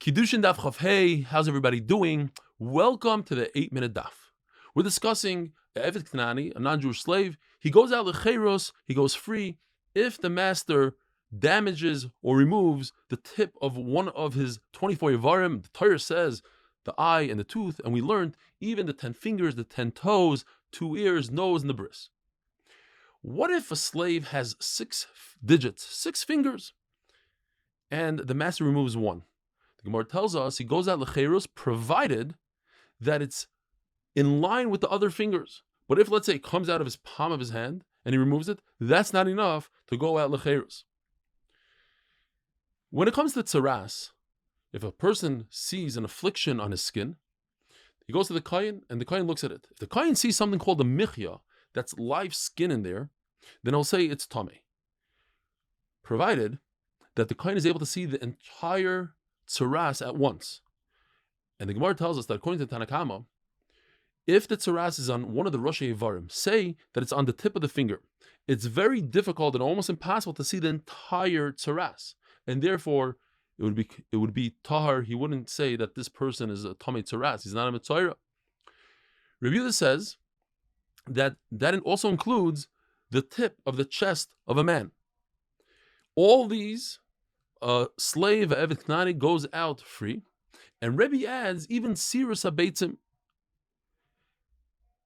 Kiddushin daf Chav Hey, how's everybody doing? Welcome to the 8-minute daf. We're discussing Eved Knani, a non-Jewish slave. He goes out lecheros, he goes free if the master damages or removes the tip of one of his 24 Yevarim. The Torah says the eye and the tooth, and we learned even the 10 fingers, the 10 toes, 2 ears, nose, and the bris. What if a slave has 6 digits, 6 fingers, and the master removes one? The Gemara tells us he goes out lecheros provided that it's in line with the other fingers. But if, let's say, it comes out of his palm of his hand and he removes it, that's not enough to go out lecheros. When it comes to tzaras, if a person sees an affliction on his skin, he goes to the kohen and the kohen looks at it. If the kohen sees something called a michya, that's live skin in there, then he'll say it's tameh. Provided that the kohen is able to see the entire tzaras at once. And the Gemara tells us that according to Tanakama, if the tzaras is on one of the Rosh Yevarim, say that it's on the tip of the finger, it's very difficult and almost impossible to see the entire tzaras. And therefore, it would be tahar. He wouldn't say that this person is a tamei tzaras. He's not a mitzayra. Rabbi Yehuda says that also includes the tip of the chest of a man. All these slave Eved Knani goes out free, and Rebbe adds even Sirus HaBeitzim.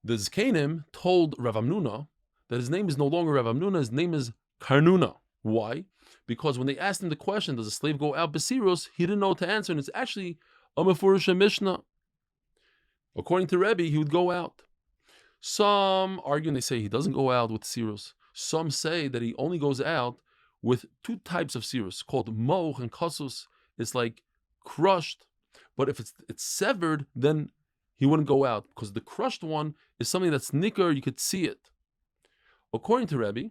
The Zkenim told Rav Amnuna that his name is no longer Rav Amnuna, his name is Karnuna. Why? Because when they asked him the question, does a slave go out Besiros, he didn't know what to answer, and it's actually a Mefurish Mishnah. According to Rebbe, he would go out. Some argue and they say he doesn't go out with Sirus. Some say that he only goes out with 2 types of sirus called moch and kasus. It's like crushed, but if it's severed, then he wouldn't go out because the crushed one is something that's nicker, you could see it. According to Rebbe,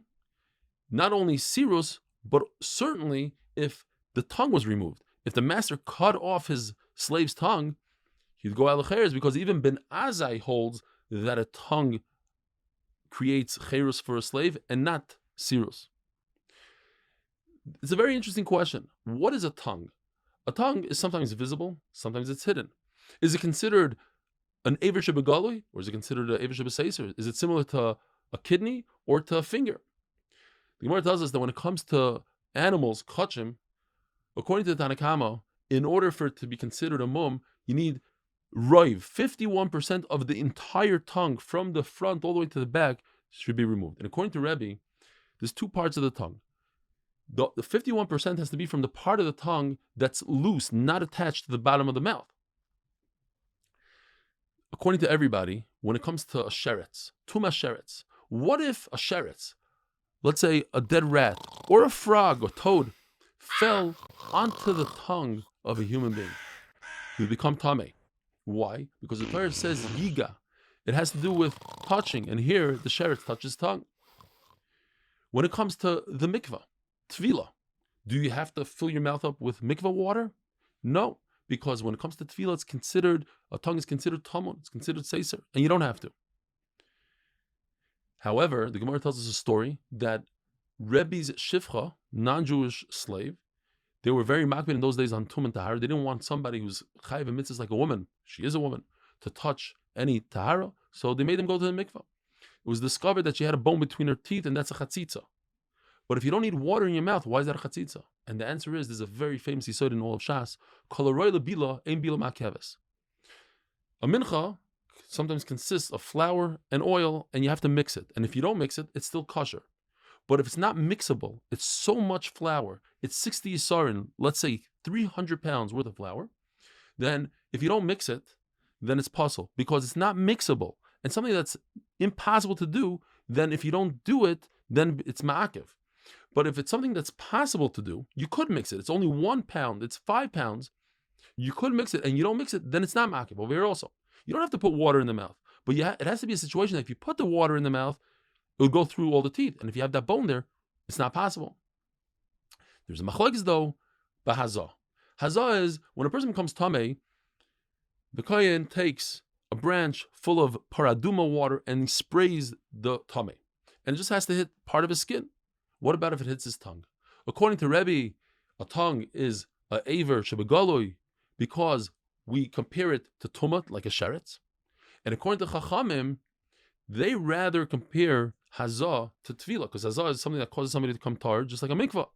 not only sirus, but certainly if the tongue was removed, if the master cut off his slave's tongue, he'd go out lecheres because even Ben Azai holds that a tongue creates cherus for a slave and not sirus. It's a very interesting question. What is a tongue? A tongue is sometimes visible, sometimes it's hidden. Is it considered an Eiver Shebegalui, or is it considered an Eiver Shebeseiser? Is it similar to a kidney or to a finger? The Gemara tells us that when it comes to animals, kachim, according to the Tanakama, in order for it to be considered a mum, you need roiv. 51% of the entire tongue from the front all the way to the back should be removed. And according to Rebbe, there's 2 parts of the tongue. The 51% has to be from the part of the tongue that's loose, not attached to the bottom of the mouth. According to everybody, when it comes to a sheretz, tuma sheretz, what if a sheretz, let's say a dead rat or a frog or toad, fell onto the tongue of a human being? He would become tamei. Why? Because the Torah says yiga. It has to do with touching, and here the sheretz touches tongue. When it comes to the mikvah, tefillah, do you have to fill your mouth up with mikvah water? No, because when it comes to tefillah, it's considered, a tongue is considered tamun, it's considered seiser, and you don't have to. However, the Gemara tells us a story that Rebbe's shifcha, non-Jewish slave, they were very makbid in those days on tum and tahara. They didn't want somebody who's chayiv and mitzvahs like a woman, she is a woman, to touch any tahara, so they made them go to the mikvah. It was discovered that she had a bone between her teeth, and that's a chatzitza. But if you don't need water in your mouth, why is that a chatzitza? And the answer is, there's a very famous yisod in all of Shas, kol haroi lebila ein bila ma'keves. A mincha sometimes consists of flour and oil, and you have to mix it. And if you don't mix it, it's still kosher. But if it's not mixable, it's so much flour, it's 60 yisarin, let's say 300 pounds worth of flour, then if you don't mix it, then it's puzzle, because it's not mixable. And something that's impossible to do, then if you don't do it, then it's ma'akev. But if it's something that's possible to do, you could mix it. It's only 1 pound, it's 5 pounds. You could mix it, and you don't mix it, then it's not ma'akev. Over here also, you don't have to put water in the mouth, but it has to be a situation that if you put the water in the mouth, it would go through all the teeth. And if you have that bone there, it's not possible. There's a machlokes though, bahazah. Hazah is when a person becomes tamei, the kohen takes a branch full of paraduma water and he sprays the tamei, and it just has to hit part of his skin. What about if it hits his tongue? According to Rebbe, a tongue is a Eiver Shebegaloi because we compare it to tumah, like a sheretz. And according to Chachamim, they rather compare hazah to tefillah, because hazah is something that causes somebody to come tar, just like a mikvah.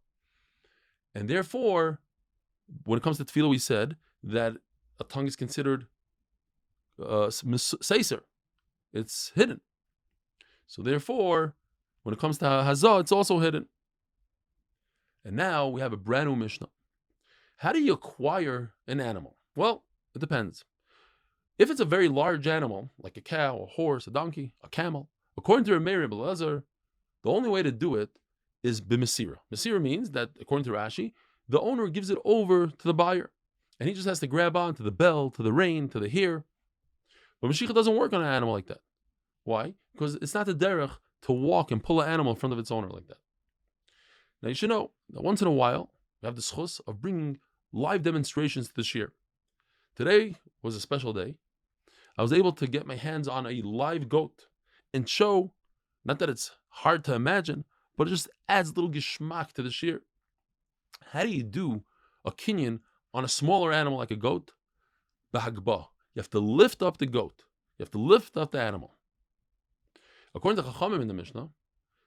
And therefore, when it comes to tefillah, we said that a tongue is considered seiser. It's hidden. So therefore, when it comes to hazah, it's also hidden. And now we have a brand new Mishnah. How do you acquire an animal? Well, it depends. If it's a very large animal, like a cow, a horse, a donkey, a camel, according to Rabbi Elazar, the only way to do it is b'mesira. Mesira means that, according to Rashi, the owner gives it over to the buyer, and he just has to grab on to the bell, to the rein, to the hair. But Mashiach doesn't work on an animal like that. Why? Because it's not the derech to walk and pull an animal in front of its owner like that. Now you should know that once in a while, we have the schus of bringing live demonstrations to the shir. Today was a special day. I was able to get my hands on a live goat and show, not that it's hard to imagine, but it just adds a little geschmack to the shir. How do you do a kinyan on a smaller animal like a goat? B'hagbah. You have to lift up the goat. You have to lift up the animal. According to Chachamim in the Mishnah,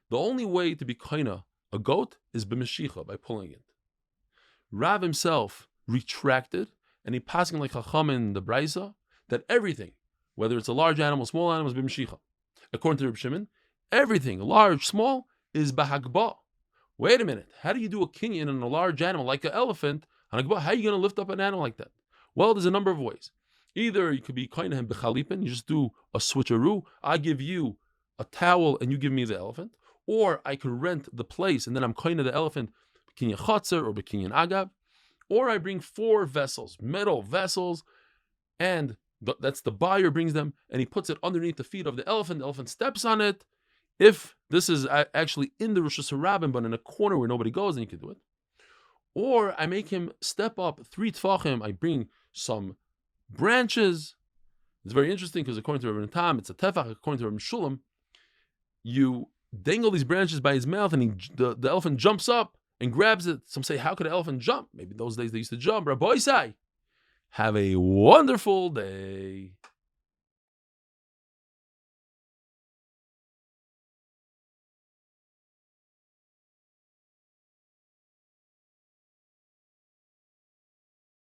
the only way to be kaina a goat is b'meshicha, by pulling it. Rav himself retracted, and he passing like Chachamim in the Brisa, that everything, whether it's a large animal, small animal, is b'meshicha. According to Reb Shimon, everything, large, small, is b'hagbah. Wait a minute, how do you do a kinyan on a large animal like an elephant? On a, how are you going to lift up an animal like that? Well, there's a number of ways. Either you could be kaina him b'chalipin, you just do a switcheroo. I give you a towel and you give me the elephant. Or I could rent the place and then I'm kaina the elephant b'kinyan chatzer or b'kinyan agab. Or I bring 4 vessels, metal vessels, and that's the buyer brings them, and he puts it underneath the feet of the elephant steps on it. If this is actually in the Rosh Hashanah, but in a corner where nobody goes, then you can do it. Or I make him step up 3 tfachim, I bring some branches. It's very interesting because according to Rabbi Tam, it's a tefach. According to Rabbi Shulam, you dangle these branches by his mouth, and the elephant jumps up and grabs it. Some say, how could an elephant jump? Maybe those days they used to jump. Rabbi Isai, have a wonderful day.